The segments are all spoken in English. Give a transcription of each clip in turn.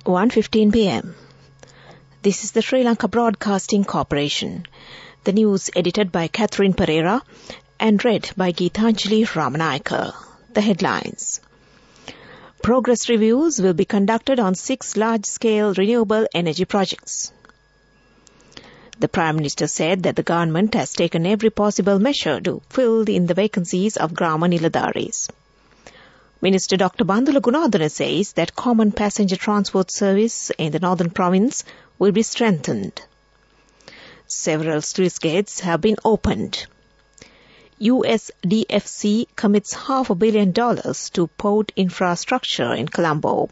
1:15 p.m. This is the Sri Lanka Broadcasting Corporation. The news edited by Catherine Pereira and read by Geethanjali Ramanayaka. The headlines. Progress reviews will be conducted on 6 large-scale renewable energy projects. The Prime Minister said that the government has taken every possible measure to fill in the vacancies of Grama Niladharis. Minister Dr. Bandula Gunadhana says that common passenger transport service in the northern province will be strengthened. Several sluice gates have been opened. USDFC commits $500 million to port infrastructure in Colombo.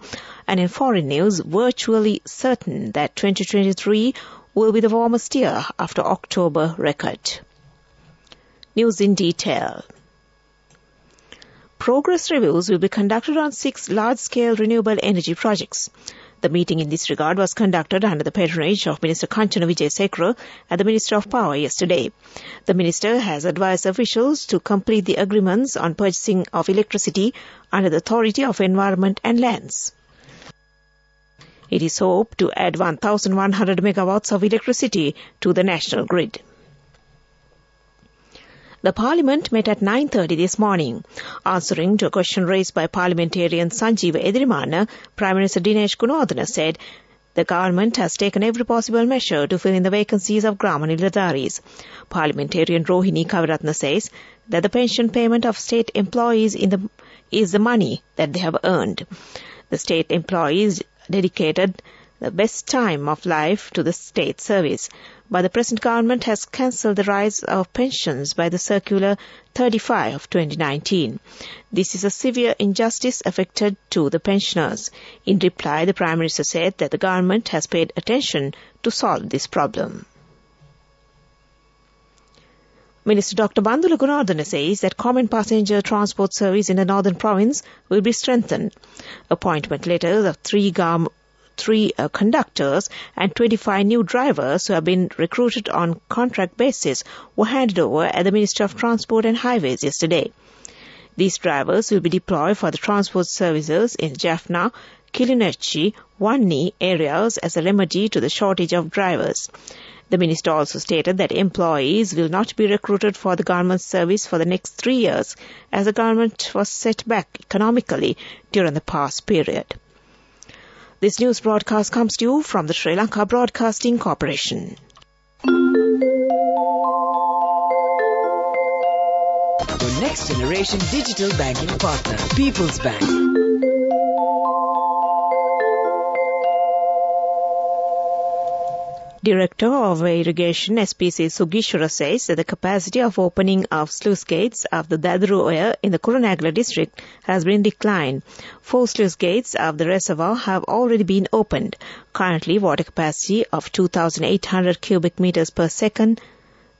And in foreign news, virtually certain that 2023 will be the warmest year after October record. News in detail. Progress reviews will be conducted on 6 large-scale renewable energy projects. The meeting in this regard was conducted under the patronage of Minister Kanchana Wijesekara at the Ministry of Power yesterday. The Minister has advised officials to complete the agreements on purchasing of electricity under the Authority of Environment and Lands. It is hoped to add 1,100 megawatts of electricity to the national grid. The Parliament met at 9:30 this morning. Answering to a question raised by parliamentarian Sanjeeva Edirimana, Prime Minister Dinesh Gunadhana said the government has taken every possible measure to fill in the vacancies of Grama Niladharis. Parliamentarian Rohini Kaviratna says that the pension payment of state employees is the money that they have earned. The state employees dedicated the best time of life to the state service, but the present government has cancelled the rise of pensions by the Circular 35 of 2019. This is a severe injustice affected to the pensioners. In reply, the Prime Minister said that the government has paid attention to solve this problem. Minister Dr. Bandula Gunadhana says that common passenger transport service in the northern province will be strengthened. Appointment letters of 3 conductors and 25 new drivers who have been recruited on contract basis were handed over at the Ministry of Transport and Highways yesterday. These drivers will be deployed for the transport services in Jaffna, Kilinochchi, Wanni areas as a remedy to the shortage of drivers. The Minister also stated that employees will not be recruited for the government service for the next 3 years as the government was set back economically during the past period. This news broadcast comes to you from the Sri Lanka Broadcasting Corporation. Your next generation digital banking partner, People's Bank. Director of Irrigation SPC Sugishwara says that the capacity of opening of sluice gates of the Dadru Oya in the Kurunegala district has been declined. 4 sluice gates of the reservoir have already been opened. Currently, water capacity of 2,800 cubic meters per second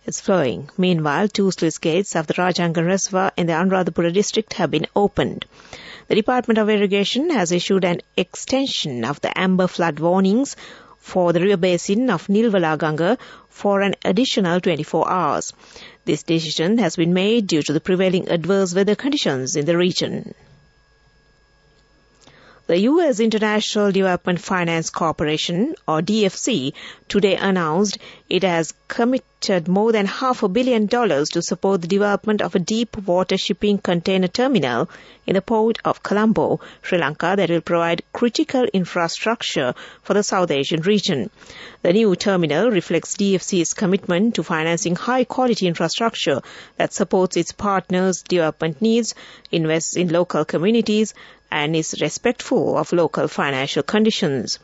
is flowing. Meanwhile, 2 sluice gates of the Rajangan reservoir in the Anuradhapura district have been opened. The Department of Irrigation has issued an extension of the amber flood warnings for the river basin of Nilwala for an additional 24 hours. This decision has been made due to the prevailing adverse weather conditions in the region. The U.S. International Development Finance Corporation, or DFC, today announced it has committed more than $500 million to support the development of a deep water shipping container terminal in the port of Colombo, Sri Lanka, that will provide critical infrastructure for the South Asian region. The new terminal reflects DFC's commitment to financing high-quality infrastructure that supports its partners' development needs, invests in local communities, and is respectful of local financial conditions.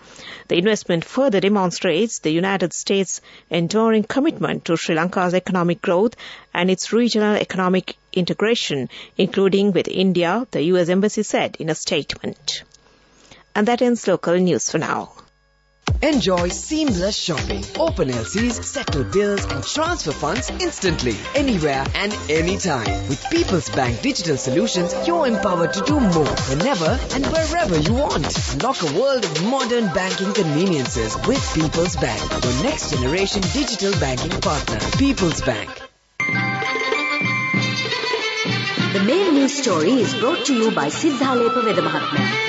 The investment further demonstrates the United States' enduring commitment to Sri Lanka's economic growth and its regional economic integration, including with India, the U.S. Embassy said in a statement. And that ends local news for now. Enjoy seamless shopping. Open LCs, settle bills and transfer funds instantly, anywhere and anytime. With People's Bank Digital Solutions, you're empowered to do more, whenever and wherever you want. Unlock a world of modern banking conveniences with People's Bank, your next generation digital banking partner. People's Bank. The main news story is brought to you by Sinhala Veda Mahatma.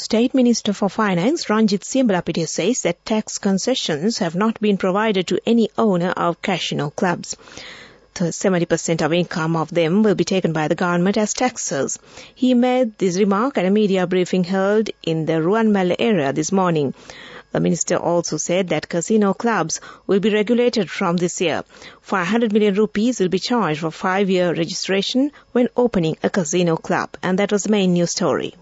State Minister for Finance Ranjit Siambalapitiya says that tax concessions have not been provided to any owner of casino clubs. 70% of income of them will be taken by the government as taxes. He made this remark at a media briefing held in the Ruwanmalla area this morning. The minister also said that casino clubs will be regulated from this year. 500 million rupees will be charged for 5-year registration when opening a casino club. And that was the main news story.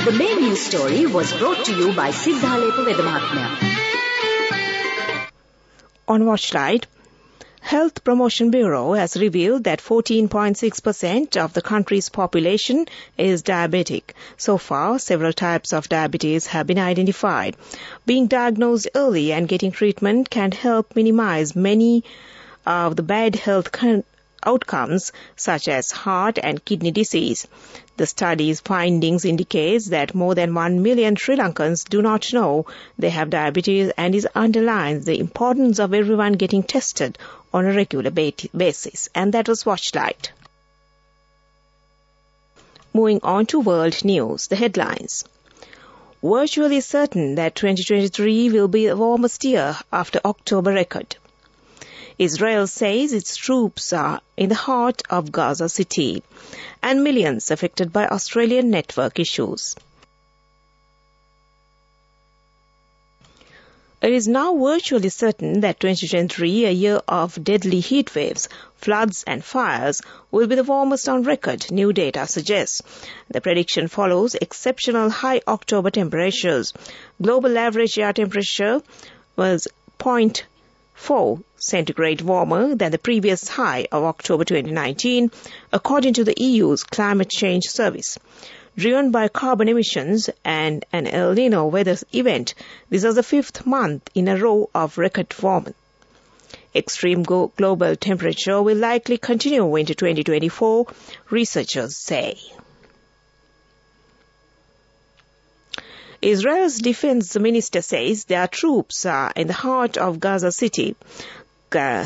The main news story was brought to you by Sinhala Vedamahatmya. On Watchlight, Health Promotion Bureau has revealed that 14.6% of the country's population is diabetic. So far, several types of diabetes have been identified. Being diagnosed early and getting treatment can help minimize many of the bad health outcomes such as heart and kidney disease. The study's findings indicates that more than 1 million Sri Lankans do not know they have diabetes, and it underlines the importance of everyone getting tested on a regular basis. And that was Watchlight. Moving on to world news, the headlines. Virtually certain that 2023 will be the warmest year after October record. Israel says its troops are in the heart of Gaza City, and millions affected by Australian network issues. It is now virtually certain that 2023, a year of deadly heat waves, floods and fires, will be the warmest on record, new data suggests. The prediction follows exceptional high October temperatures. Global average air temperature was 0.4 centigrade warmer than the previous high of October 2019, according to the EU's Climate Change Service. Driven by carbon emissions and an El Nino weather event, this was the 5th month in a row of record warming. Extreme global temperature will likely continue into 2024, researchers say. Israel's defense minister says their troops are in the heart of Gaza City.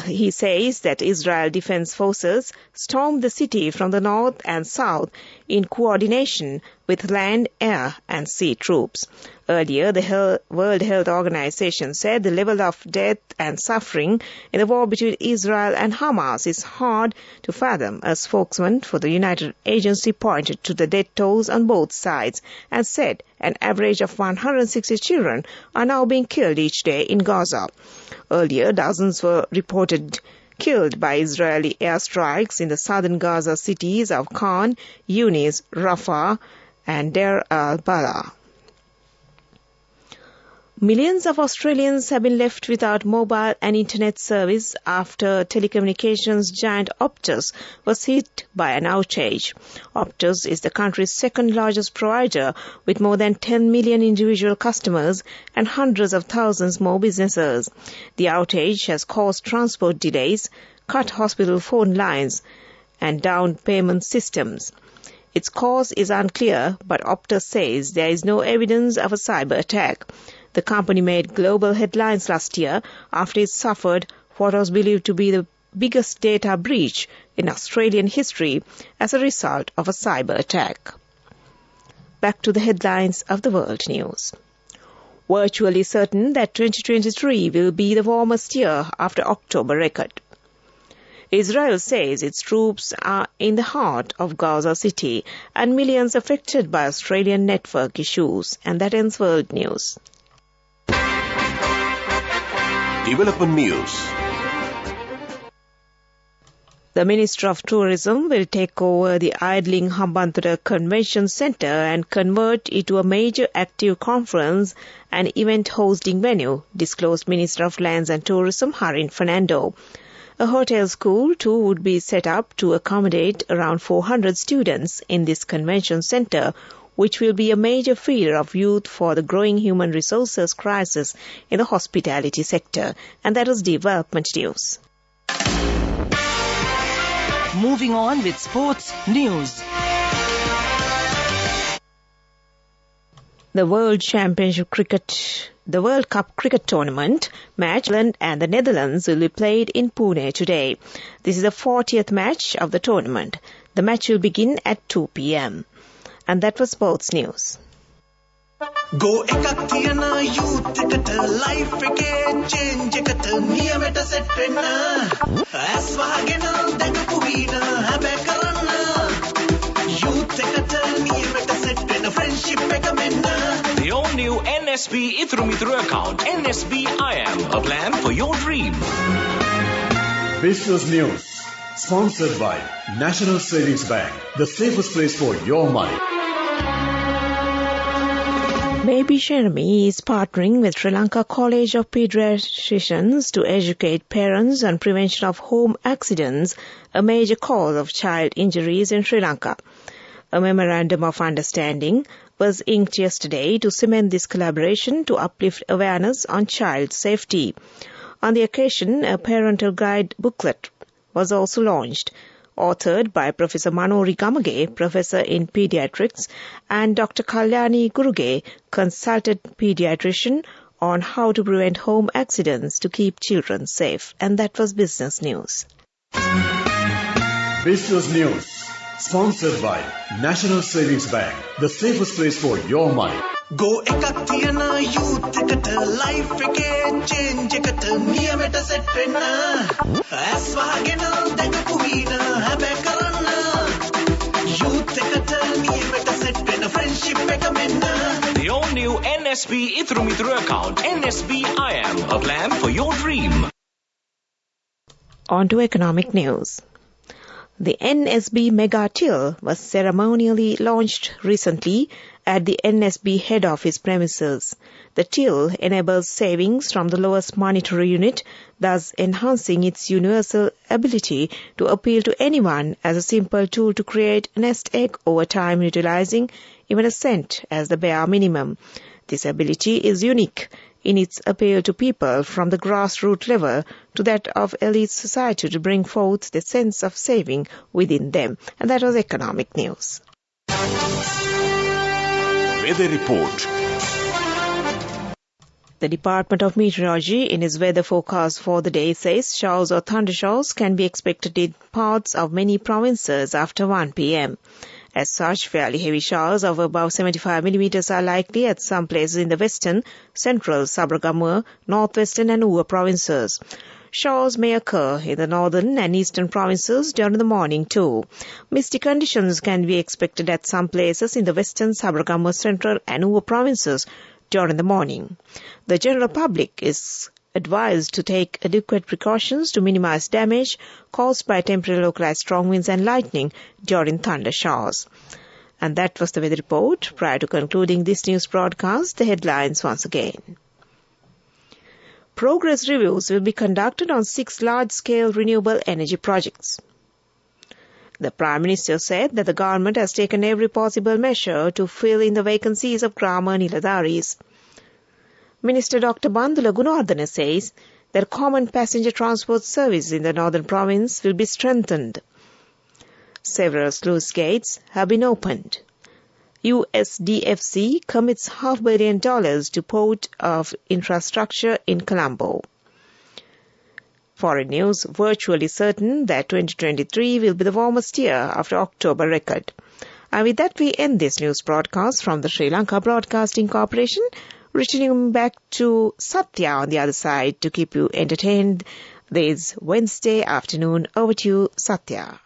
He says that Israel Defense Forces stormed the city from the north and south in coordination with land, air and sea troops. Earlier, the World Health Organization said the level of death and suffering in the war between Israel and Hamas is hard to fathom. A spokesman for the United Agency pointed to the death tolls on both sides and said an average of 160 children are now being killed each day in Gaza. Earlier, dozens were reported killed by Israeli airstrikes in the southern Gaza cities of Khan, Yunis, Rafah, and Deir al-Balah. Millions of Australians have been left without mobile and internet service after telecommunications giant Optus was hit by an outage. Optus is the country's second largest provider with more than 10 million individual customers and hundreds of thousands more businesses. The outage has caused transport delays, cut hospital phone lines, and down payment systems. Its cause is unclear, but Optus says there is no evidence of a cyber attack. The company made global headlines last year after it suffered what was believed to be the biggest data breach in Australian history as a result of a cyber attack. Back to the headlines of the world news. Virtually certain that 2023 will be the warmest year after October record. Israel says its troops are in the heart of Gaza City and millions affected by Australian network issues. And that ends world news. Development news. The Minister of Tourism will take over the idling Hambantota Convention Centre and convert it to a major active conference and event hosting venue, disclosed Minister of Lands and Tourism Harin Fernando. A hotel school too would be set up to accommodate around 400 students in this convention centre, which will be a major feeder of youth for the growing human resources crisis in the hospitality sector. And that was development news. Moving on with sports news. The World Cup cricket tournament match, England and the Netherlands will be played in Pune today. This is the 40th match of the tournament. The match will begin at 2 p.m. And that was sports news. Go ekak thiyana youth eකට life එකේ change එකට නියමෙට set වෙන්න ඇස් වහගෙන දැකපු වීන හැබැයි කරන්න youth එකට නියමෙට set වෙන්න friendship එක මෙන්න. The all new NSB Ithru Mithru account, NSB IM, a plan for your dream. Business News, sponsored by National Savings Bank, the safest place for your money. Baby Jeremy is partnering with Sri Lanka College of Pediatricians to educate parents on prevention of home accidents, a major cause of child injuries in Sri Lanka. A memorandum of understanding was inked yesterday to cement this collaboration to uplift awareness on child safety. On the occasion, a parental guide booklet was also launched, authored by Professor Manori Gamage, Professor in Pediatrics, and Dr. Kalyani Guruge, consultant pediatrician, on how to prevent home accidents to keep children safe. And that was Business News. Business News, sponsored by National Savings Bank, the safest place for your money. Go ekak thiyana youth එකට life එකේ change එකට නියමෙට set වෙන්න ඇස් වහගෙන දැකපු වීන හැබැයි කරන්න youth එකට නියමෙට set වෙන්න friendship එක මෙන්න. The all new NSB Ithru Mithru account, NSB IM, a plan for your dream. On to economic news. The NSB Mega Till was ceremonially launched recently at the NSB head office premises. The till enables savings from the lowest monetary unit, thus enhancing its universal ability to appeal to anyone as a simple tool to create a nest egg over time, utilizing even a cent as the bare minimum. This ability is unique in its appeal to people from the grassroots level to that of elite society to bring forth the sense of saving within them. And that was economic news. Weather report. The Department of Meteorology in its weather forecast for the day says showers or thundershowers can be expected in parts of many provinces after 1 p.m. As such, fairly heavy showers of above 75 millimeters are likely at some places in the western, central, Sabaragamuwa, northwestern and Uva provinces. Showers may occur in the northern and eastern provinces during the morning too. Misty conditions can be expected at some places in the western, Sabaragamuwa, central and Uva provinces during the morning. The general public is advised to take adequate precautions to minimize damage caused by temporary localized strong winds and lightning during thunder showers. And that was the weather report. Prior to concluding this news broadcast, the headlines once again. Progress reviews will be conducted on 6 large-scale renewable energy projects. The Prime Minister said that the government has taken every possible measure to fill in the vacancies of Grama Niladaris. Minister Dr. Bandula Gunawardena says that common passenger transport service in the northern province will be strengthened. Several sluice gates have been opened. USDFC commits $500 million to port of infrastructure in Colombo. Foreign news, virtually certain that 2023 will be the warmest year after October record. And with that, we end this news broadcast from the Sri Lanka Broadcasting Corporation, returning back to Satya on the other side to keep you entertained this Wednesday afternoon. Over to you, Satya.